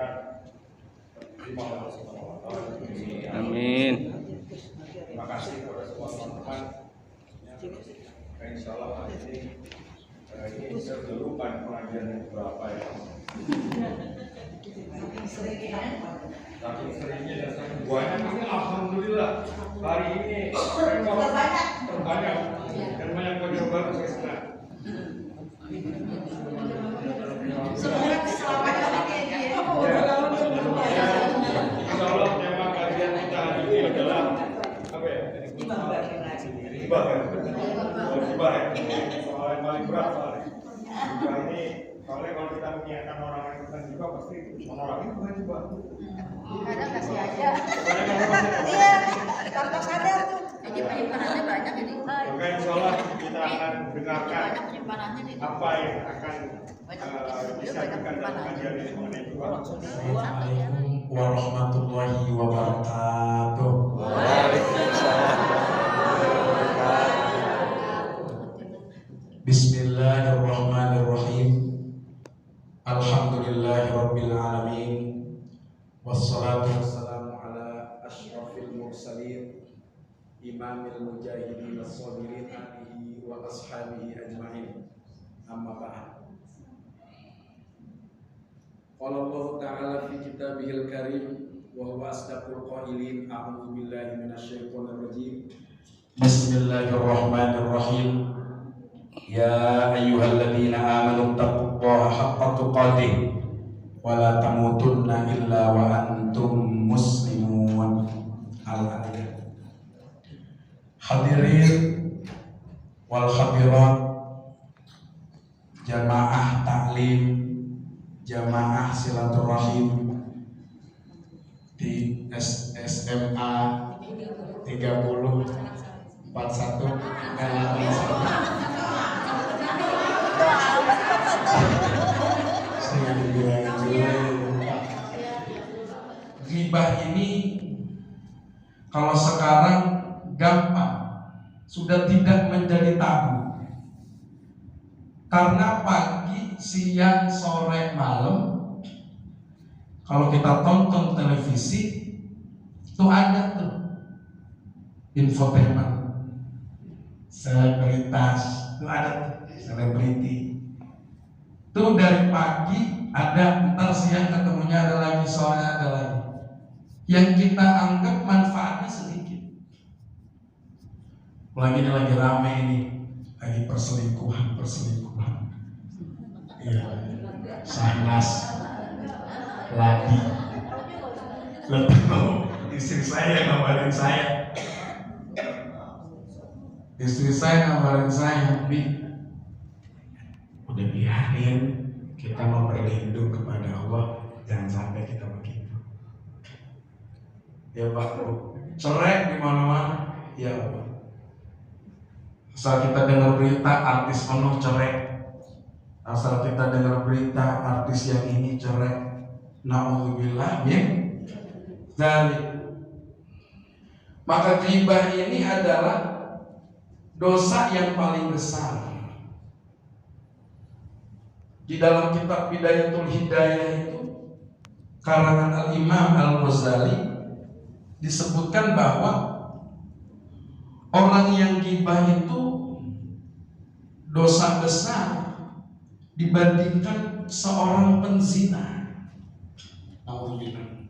berkat. Terima kasih Allah. Amin. Terima kasih kepada semua teman-teman. Insya Allah hari ini saya sudah lupa pengajian yang berapa ya. Tapi seringnya dan saking banyak ini alhamdulillah hari ini rekor terbanyak dan banyak belajar baru saya senang. Semoga keselamatan ya. Insya Allah tema kajian kita hari ini adalah apa ya? Hibah ya. Hibah ya. Soal yang paling berat soalnya. Hibah ini soalnya kalau kita mengingatkan orang yang kita juga pasti menolak itu kan hibah. Kadang kasih aja. Iya, tanpa sadar tuh. Jadi penyimpanannya banyak ini. Maka insya Allah kita akan dengarkan Banyak penyimpanannya nih. apa yang akan disampaikan dalam kajian ini mengenai hibah. Assalamualaikum warahmatullahi wabarakatuh. Bismillahirrahmanirrahim. Alhamdulillahirabbil alamin. Wassalatu wassalamu ala asyrafil mursalin imamil mujahidin as-sabirin alihi wa ashabihi ajma'in. Amma ba'd. Qala Allah Ta'ala fi kitabihil karim wa huwa asdaqul qailin. A'udzu billahi minasyaitonir rajim. Bismillahirrahmanirrahim. Ya ayyuhalladzina amanu taqullaha haqqa tuqatih wa la tamutunna illa wa antum muslimun. Al-ayat. Hadirin wal hadirat, jamaah taklim, jamaah silaturahim di SMA 30 41 saya dibilangin dulu. Ghibah ini kalau sekarang gampang, sudah tidak menjadi tabu. Karena pagi, siang, sore, malam, kalau kita tonton televisi, itu ada tuh infotainment, selebritas, itu ada tuh selebriti. Itu dari pagi ada, ntar siang ketemunya ada lagi, sore ada lagi. Yang kita anggap manfaatnya sedikit. Lagi ini lagi rame ini, lagi perselingkuhan. Iya, Sahnas, Ladi, istri saya ngabarin saya, Bi, udah biarin, kita mau berlindung kepada Allah, jangan sampai kita begitu. Ya Pak, cerai di mana-mana, ya Allah. Asal kita dengar berita artis penuh cerai, asal kita dengar berita artis yang ini cerai, na'udzubillah min dzalik. Maka ghibah ini adalah dosa yang paling besar. Di dalam kitab Bidayatul Hidayah itu karangan Al-Imam Al-Ghazali disebutkan bahwa orang yang ghibah itu dosa besar dibandingkan seorang penzina. Alhamdulillah.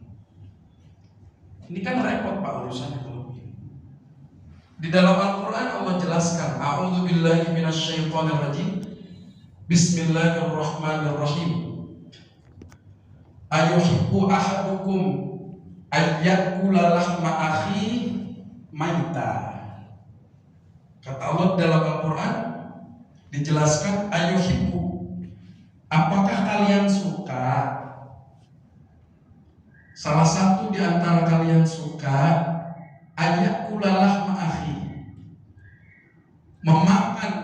Ini kan repot Pak urusannya kalau begini. Di dalam Al-Quran Allah jelaskan, A'udzu billahi minasyaitonir rajim. Bismillahirrahmanirrahim. Ayuhibbu ahadukum ayyakula lahma akhi maita. Kata Allah dalam Al-Quran dijelaskan, ayuhibbu, apakah kalian suka, salah satu di antara kalian suka ayyakula lahma akhi, memakan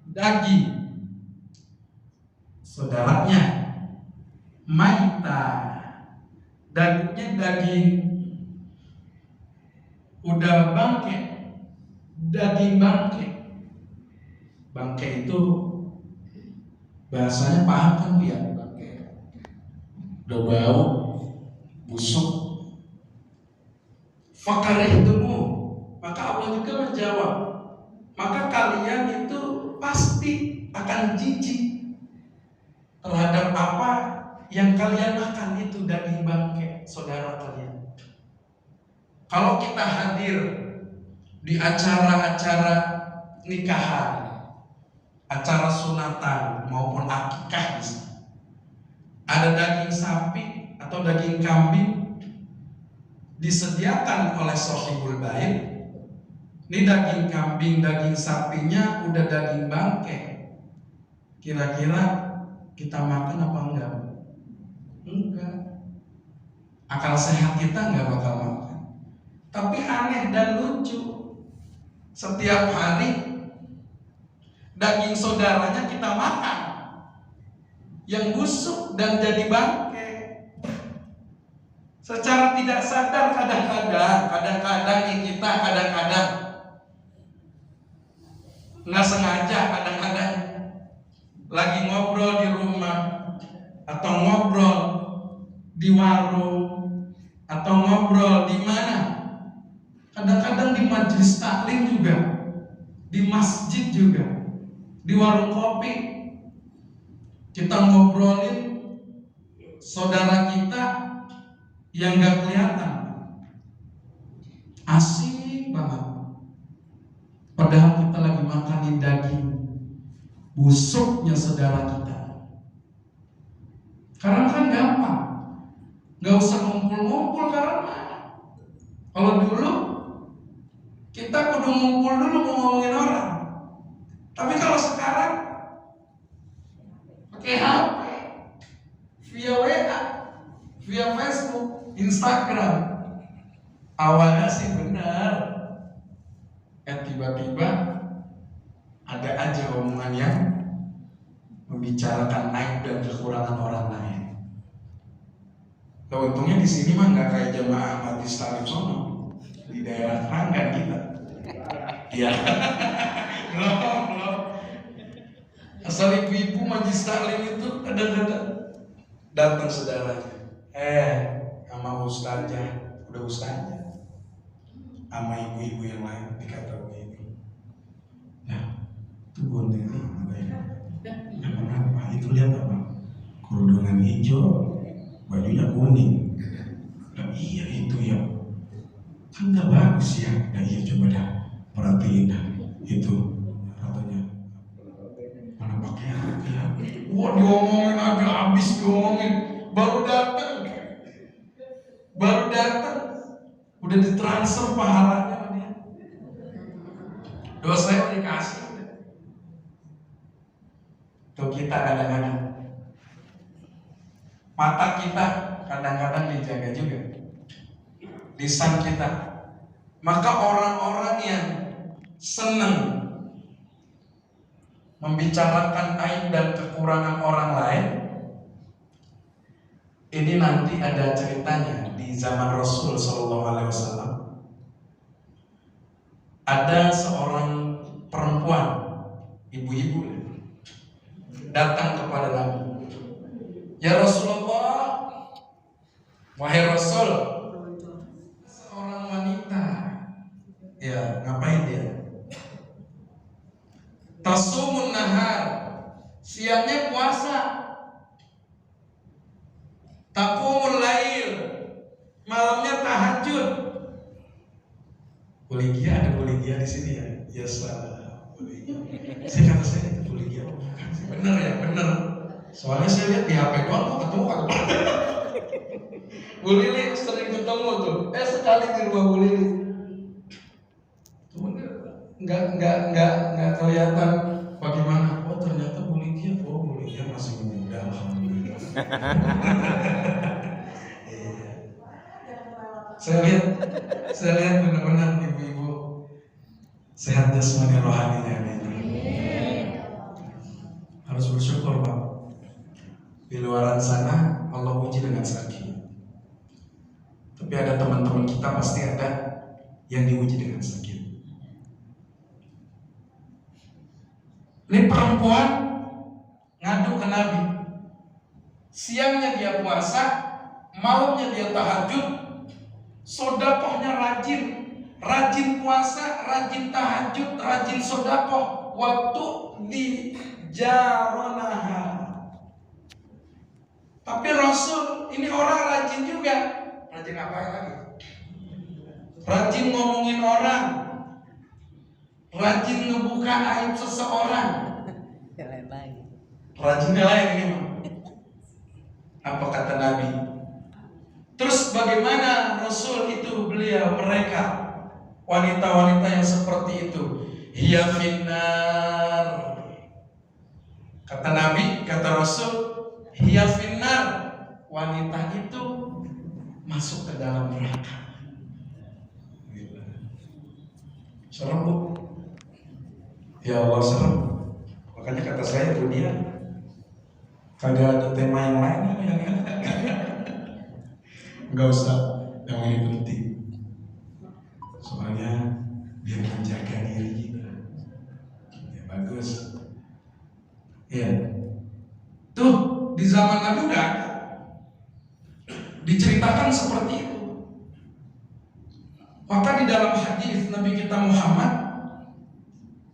daging saudaranya, maita, dagingnya daging udah bangke, daging bangke. Bangke itu bahasanya paham kan dia? Bangke udah bau, busuk. Fakarihtumu, maka Allah juga menjawab, maka kalian itu pasti akan jijik terhadap apa yang kalian makan itu daging bangkai saudara kalian. Kalau kita hadir di acara-acara nikahan, acara sunatan maupun akikah, ada daging sapi atau daging kambing disediakan oleh sohibul bait. Ini daging kambing, daging sapinya udah daging bangkai. Kira-kira kita makan apa enggak? Enggak. Akal sehat kita enggak bakal makan. Tapi aneh dan lucu, setiap hari daging saudaranya kita makan yang busuk dan jadi bangkai. Secara tidak sadar kadang-kadang nih kita kadang-kadang nggak sengaja, kadang-kadang lagi ngobrol di rumah atau ngobrol di warung atau ngobrol di mana, kadang-kadang di majelis taklim juga, di masjid juga, di warung kopi, kita ngobrolin saudara kita yang gak kelihatan, asik banget. Padahal kita lagi makanin daging busuknya saudara kita. Karena kan gampang, gak usah ngumpul-ngumpul. Karena kalau dulu kita kudu ngumpul dulu mau ngomongin orang. Tapi kalau sekarang pakai HP, via WA, via Facebook, Instagram. Awalnya sih benar, tiba-tiba ada aja omongan yang membicarakan aib dan kekurangan orang lain. Nah, untungnya di sini mah nggak kayak jamaah Majelis Taklim sono di daerah Keranggan kita. Iya, belum. Asal ibu-ibu Majelis Taklim itu kadang-kadang datang saudaranya, sama ustazah, udah ustazah, sama ibu-ibu yang lain dikata begitu. Ya, itu bonde ini kenapa? Itu lihat apa? Kerudungan hijau, bajunya kuning. Nah, iya itu ya, kan nggak bagus ya. Nah iya, coba dah perhatiin dah itu katanya. Mana pakaian ya? Wah, diomongin aja habis diomongin. Baru datang udah ditransfer pahalanya sama dia. Dosa dikasih. Tuh kita kadang-kadang mata kita kadang-kadang dijaga juga, lisan kita. Maka orang-orang yang senang membicarakan aib dan kekurangan orang lain, ini nanti ada ceritanya di zaman Rasul SAW. Ada seorang perempuan, ibu-ibu, datang kepada Nabi. Ya Rasulullah, wahai Rasul, seorang wanita, ya ngapain dia? Tasumun nahar, siangnya puasa. Taqumul lail, malamnya tahajud. Buligia, ada buligia di sini ya? Ya salah, buligia. Saya kata saya itu buligia, bukan sih? Bener ya, bener. Soalnya saya lihat di HP doang kok ketemu kagak. Bu Lili sering ketemu tuh. Sekali di rumah Bu Lili. Cuman nggak kelihatan bagaimana. Oh ternyata Bu Lili, Bu Lili masih muda, alhamdulillah. Saya lihat benar-benar ibu-ibu sehat jasmani rohaninya. Harus bersyukur Pak. Di luaran sana Allah uji dengan sakit. Tapi ada teman-teman kita pasti ada yang diuji dengan sakit. Ini perempuan ngadu ke Nabi. siangnya dia puasa, malamnya dia tahajud, sodakohnya rajin, rajin puasa, rajin tahajud, rajin sodakoh, waktu di jaronaha. Tapi Rasul ini orang rajin juga, rajin apa lagi? Rajin ngomongin orang, rajin ngebuka aib seseorang, rajin lain ini mah. Apa kata Nabi? Terus bagaimana Rasul itu mereka wanita-wanita yang seperti itu? Hiya finnar. Kata Nabi, kata Rasul, hiya finnar. Wanita itu masuk ke dalam neraka. Serem bu? Ya Allah serem. Makanya kata saya tuh dia kagak ada tema yang lain nggak usah, yang ini penting soalnya biar menjaga diri kita ya. Bagus ya. Tuh di zaman Nabi udah ada diceritakan seperti itu. Maka di dalam hadis Nabi kita Muhammad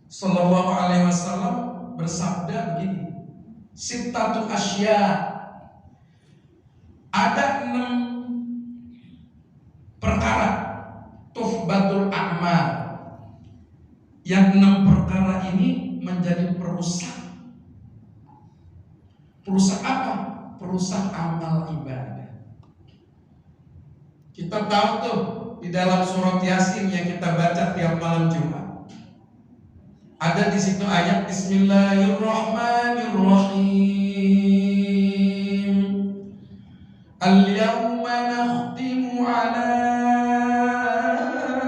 Sallallahu Alaihi Wasallam bersabda begini, sittatu asya, ada 6 perkara tuhbatul a'mal, yang 6 perkara ini menjadi perusak. Perusak apa? Perusak amal ibadah. Kita tahu tuh di dalam surat Yasin yang kita baca tiap malam Jumat, ada di situ ayat Bismillahirrahmanirrahim. Al-yawma nakhtimu ala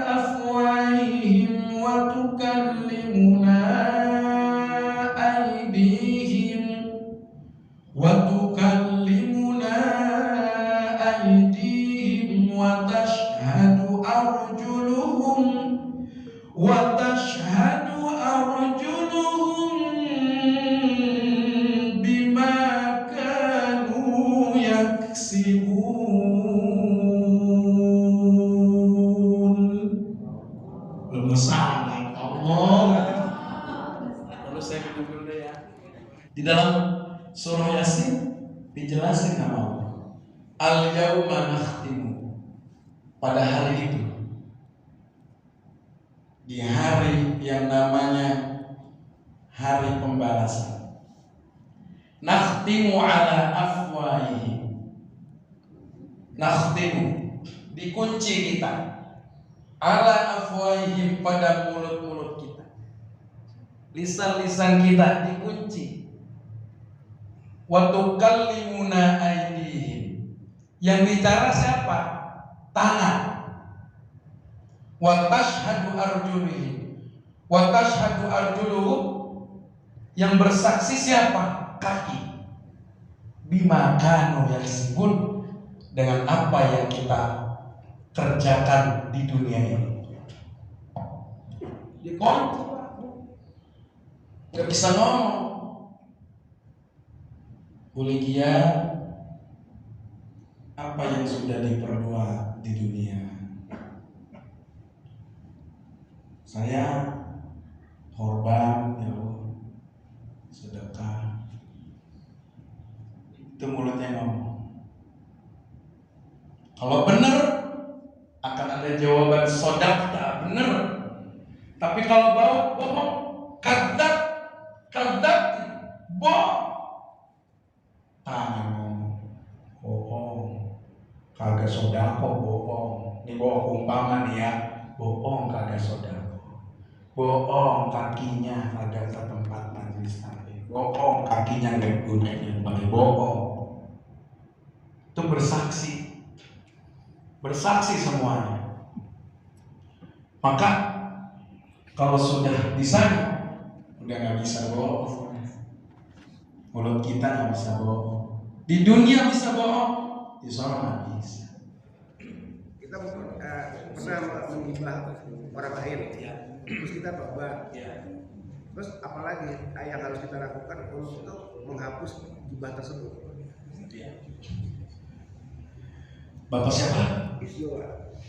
afwahihim wa tukallimuna aydihim wa tukallimuna aydihim wa tashhadu arjuluhum wa tashhadu arjuluhum bima kanu yaksibun. Belum salah Allah. Lalu saya minum dulu ya. Di dalam surah Yasin dijelasin nama Allah. Al-yawma nakhtimu, pada hari itu, di hari yang namanya hari pembalasan, nakhtimu ala afwahihim, nakhtimu, dikunci kita, ala afwahihim, pada mulut-mulut kita, lisan-lisan kita dikunci, wa tukallimuna aydihim, yang bicara siapa? Tangan. Wa tashhadu arjuluhum, wa tashhadu arjuluhum, yang bersaksi siapa? Kaki. Bima kanu yaksibun, dengan apa yang kita kerjakan di dunia ini. Dikunci, nggak bisa ngomong. Buligia, apa yang sudah diperbuat di dunia? Saya korban, ya Allah, sedekah. Itu mulutnya ngomong. Kalau benar akan ada jawaban sodakta, benar. Tapi kalau bohong, kadzab, bohong. Tangan ngomong, bohong, kagak sodako, bohong. Ini bohong umpama nih ya, bohong kagak sodako, bohong kakinya kagak ke tempat majelis taklim, bohong kakinya nggak gunanya pakai bohong. Itu bersaksi semuanya. Maka kalau sudah di sana udah nggak bisa bohong. Mulut kita nggak bisa bohong. Di dunia bisa bohong, di sana nggak bisa. Kita pernah menghibah orang lain, terus kita tobat. Terus apalagi yang harus kita lakukan untuk menghapus gibah tersebut? Bapak siapa? Isnu.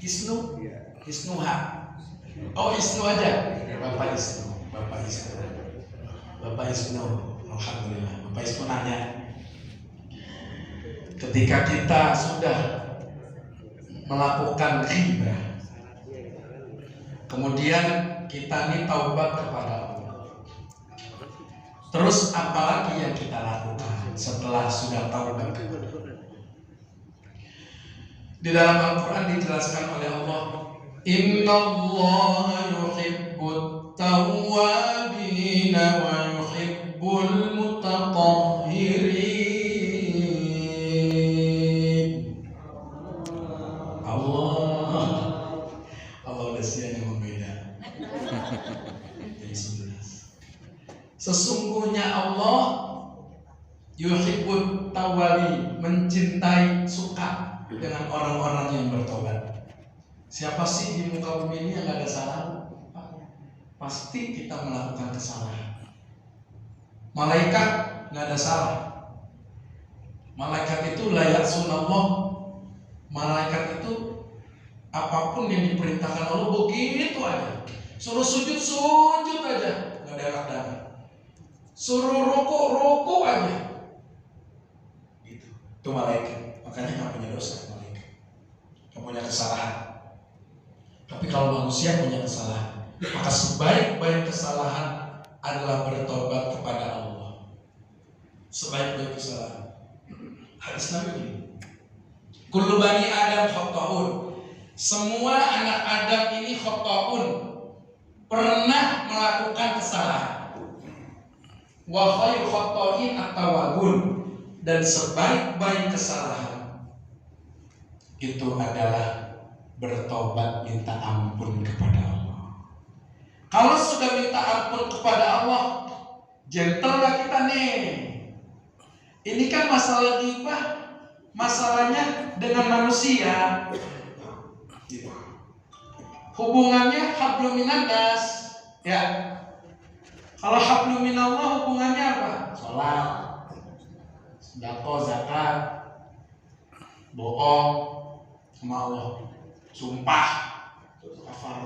Isnu? Iya. Isnuha. Oh, Isnu aja. Bapak Isnu. Bapak Isnu. Bapak Isnu. Alhamdulillah. Bapak Isnu nanya. Ketika kita sudah melakukan ghibah, kemudian kita ini taubat kepada Allah. Terus apalagi yang kita lakukan setelah sudah taubat? Di dalam Al-Quran dijelaskan oleh Allah, Innallaha yuhibbut tawwabin wa yuhibbul mutatahhirin. Allah udah siang yang membeda. Sesungguhnya Allah yuhibbut tawwabin, mencintai, suka dengan orang-orang yang bertobat. Siapa sih di muka bumi ini yang gak ada salah? Pasti kita melakukan kesalahan. Malaikat gak ada salah. Malaikat itu layak sunallah. Malaikat itu apapun yang diperintahkan Allah begitu aja. Suruh sujud aja, gak ada darah. Suruh rukuk aja. Gitu. Itu malaikat. Makanya gak punya dosa malaikat, gak punya kesalahan. Tapi kalau manusia punya kesalahan, maka sebaik-baik kesalahan adalah bertobat kepada Allah. Sebaik-baik kesalahan. Hadis Nabi ini, kullu bani Adam khata'un. Semua anak Adam ini khata'un, pernah melakukan kesalahan. Wa khairu khata'in at-tawwabun, dan sebaik-baik kesalahan itu adalah bertobat minta ampun kepada Allah. Kalau sudah minta ampun kepada Allah, gentle lah kita nih. Ini kan masalah ghibah, masalahnya dengan manusia. Hubungannya hablum minannas, ya. Kalau hablum minallah hubungannya apa? Salat, sedekah, zakat, bohong sama Allah, sumpah, kafar.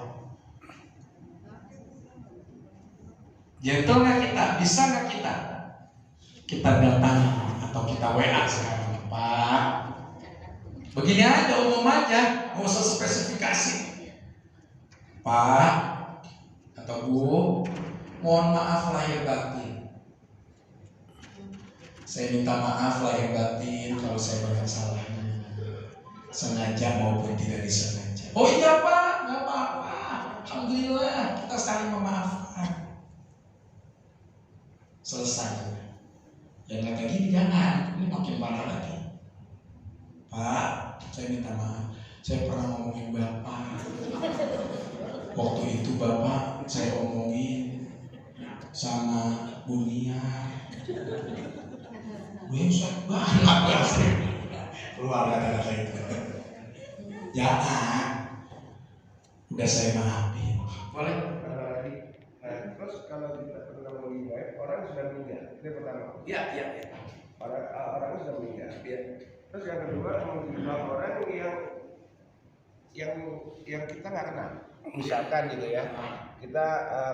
Gentle nggak kita? Bisa nggak kita? Kita datang atau kita WA sekarang, Pak. Begini aja, umum aja, nggak usah spesifikasi. Pak atau Bu, mohon maaf lahir batin. Saya minta maaf lahir batin kalau saya banyak salahnya, sengaja maupun tidak disengaja. Oh iya Pak, nggak apa-apa. Alhamdulillah, kita saling memaafkan. Selesai. Jangan kayak gini, jangan. Ini makin parah lagi. Pak, saya minta maaf. Saya pernah ngomongin Bapak. Waktu itu Bapak saya omongin sama Bunia. Besok banget keluar kata-kata itu. Jangan. Udah saya maafin. Boleh? Terus kalau kita pernah mengingat orang sudah meninggal, itu pertama. Ya. Orang sudah meninggal. Ya. Terus yang kedua menghibah orang yang kita nggak kenal. Misalkan gitu ya, kita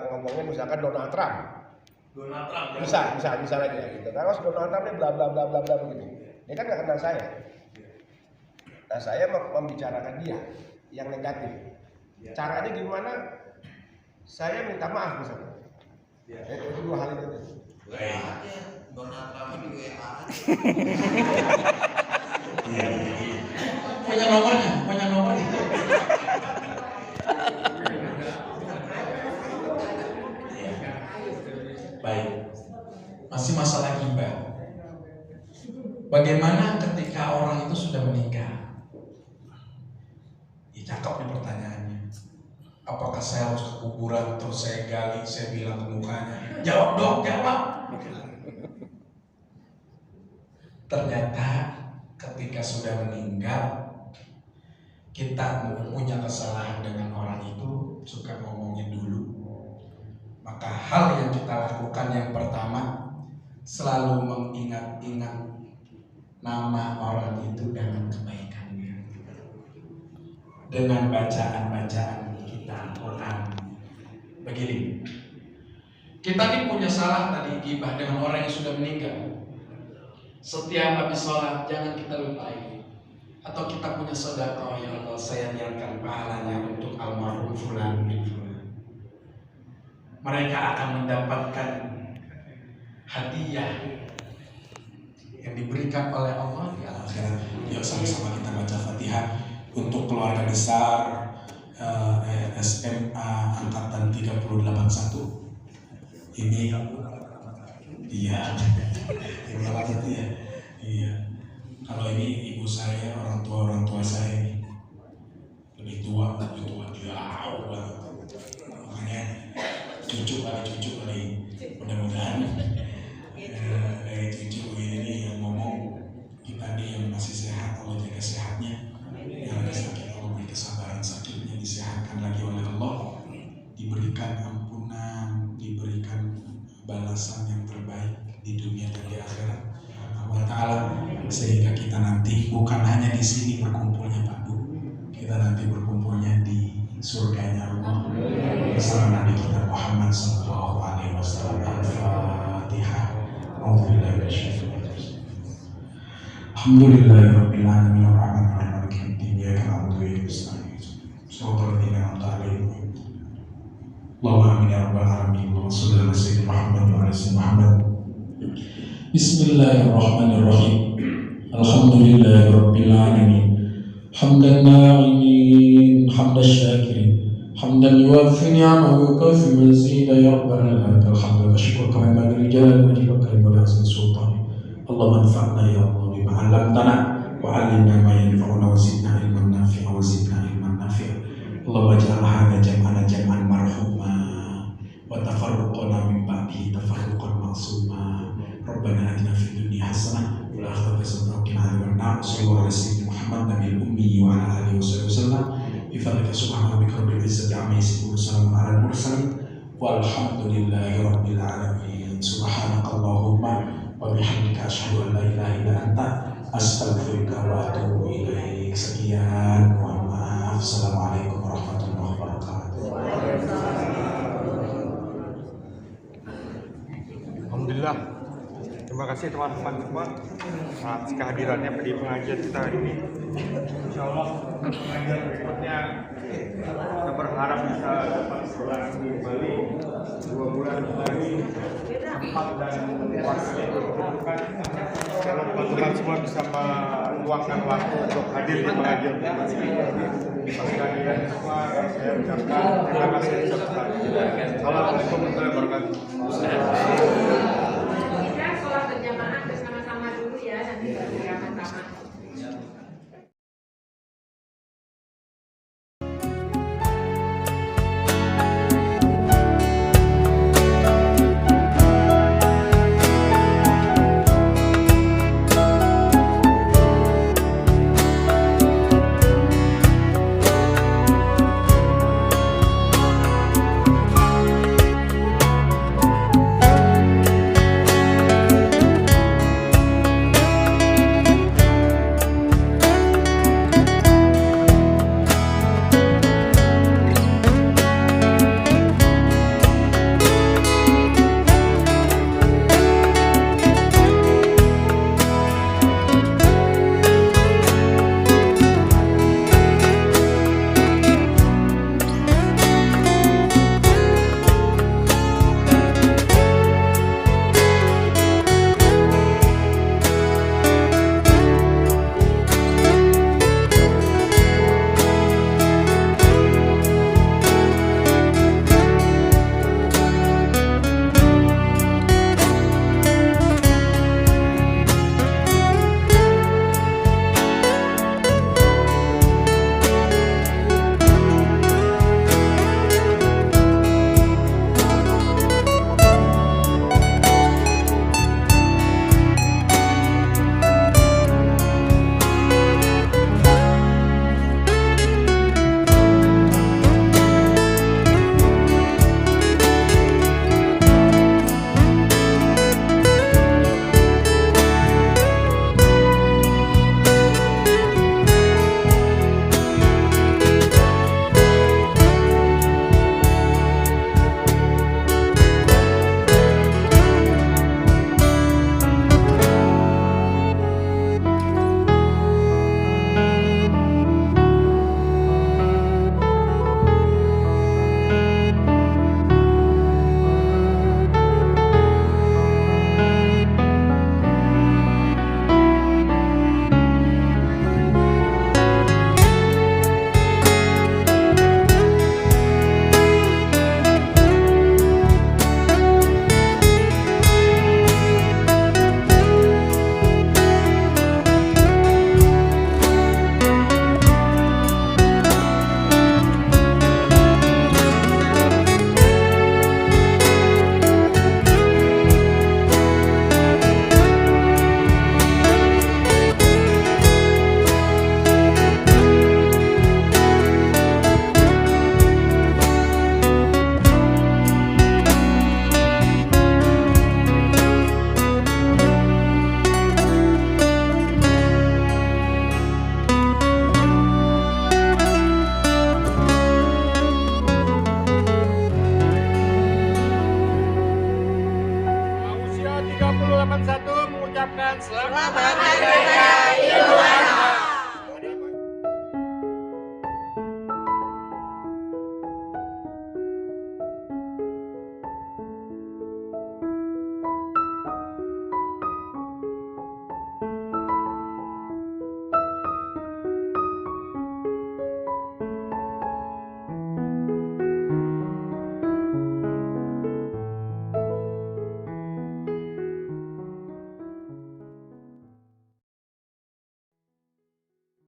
ngomongin misalkan Donald Trump. Bisa aja gitu. Kalau Donald Trump ini bla bla bla bla bla begitu. Dia kan nggak kenal saya. Nah saya membicarakan dia yang negatif. Caranya gimana? Saya minta maaf misalnya. Itu dua hal itu. Donald Trump di WA. Punya nomornya. Baik. Masih masalah ghibah. Bagaimana ketika orang itu sudah meninggal? Cakep nih pertanyaannya. Apakah saya harus ke kuburan terus saya gali, saya bilang ke mukanya, jawab dong, jawab. Ternyata ketika sudah meninggal, kita punya kesalahan dengan orang itu, suka ngomongin dulu. Maka hal yang kita lakukan yang pertama, selalu mengingat-ingat nama orang itu dengan kebaikannya, dengan bacaan-bacaan kita Quran. Begini, kita ini punya salah tadi gibah dengan orang yang sudah meninggal. Setiap habis sholat jangan kita lupai. Atau kita punya sedekah, ya Allah saya niatkan pahalanya untuk almarhum fulan bin fulan. Mereka akan mendapatkan hadiah yang diberikan oleh Allah di akhirat. Yuk sama-sama kita baca Fatihah untuk keluarga besar SMA angkatan 381. Ini iya, yang salah satu ya. Iya. Kalau ini ibu saya, orang tua saya ini lebih tua jauh banget. Makanya cucu kali mudah-mudahan dari cucu ini yang ngomong, kita nih yang masih sehat Allah jaga sehatnya, yang ada sakit Allah beri kesabaran sakitnya, disehatkan lagi oleh Allah, diberikan ampunan, diberikan balasan yang terbaik di dunia dan di akhirat Allah Ta'ala, sehingga kita nanti bukan hanya di sini berkumpulnya Pak Bu, kita nanti berkumpulnya di surganya Allah bersama Nabi kita Muhammad Sallallahu Alaihi Wasallam. Al-Fatihah. Alhamdulillahirabbil alamin arrahmanir rahim maliki yaumiddin iyyaka na'budu wa iyyaka nasta'in shiratal ladzina an'amta 'alaihim Allahumma amin ya rabbal alamin. Allahumma shalli ala sayyidina Muhammad wa ala sayyidina Muhammad. Bismillahirrahmanirrahim. Alhamdulillahirabbil alamin. Hamdan na'imin, hamdash syakirin, hamdan yuwaffi ni'amahu wa yukafi mazida ya rabbana lakal hamdu wa syukruka wa ba'dal jalali wa jibaka wa azmi sultan. Allahumma anfa'na ya Allah bima 'allamtana wa 'allimna ma yanfa'una wa zidna ilman nafi'a wa zidna ilman nafi'a. Allahumma ij'al hadha jam'ana jam'an marhuma wa tafarruqana min ba'dihi tafarruqan ma'suma. Rabbana atina fid dunya hasanah wa fil akhirati hasanah wa qina adzabannar. Sallallahu alaihi wasallam Muhammad nabiyil ummi wa ala alihi wasallam. Bi fadlika subhana rabbika rabbil izzati amma yasifun, salamun alal mursalin walhamdulillahi rabbil alamin. Subhanakallahumma wa bihamdika asyhadu an la ilaha illa anta astaghfiruka wa atubu ilaik. Sekian, mohon maaf. Assalamualaikum warahmatullahi wabarakatuh. Alhamdulillah. Terima kasih teman-teman semua atas kehadirannya di pengajian kita hari ini. Insya Allah pengajian berikutnya kita berharap bisa dapat pulang kembali 2 bulan lagi, tempat dan waktunya ditentukan. Kalau teman-teman semua bisa meluangkan waktu untuk hadir di pengajian ini. Atas kehadiran semua saya ucapkan terima kasih. Assalamualaikum warahmatullahi wabarakatuh.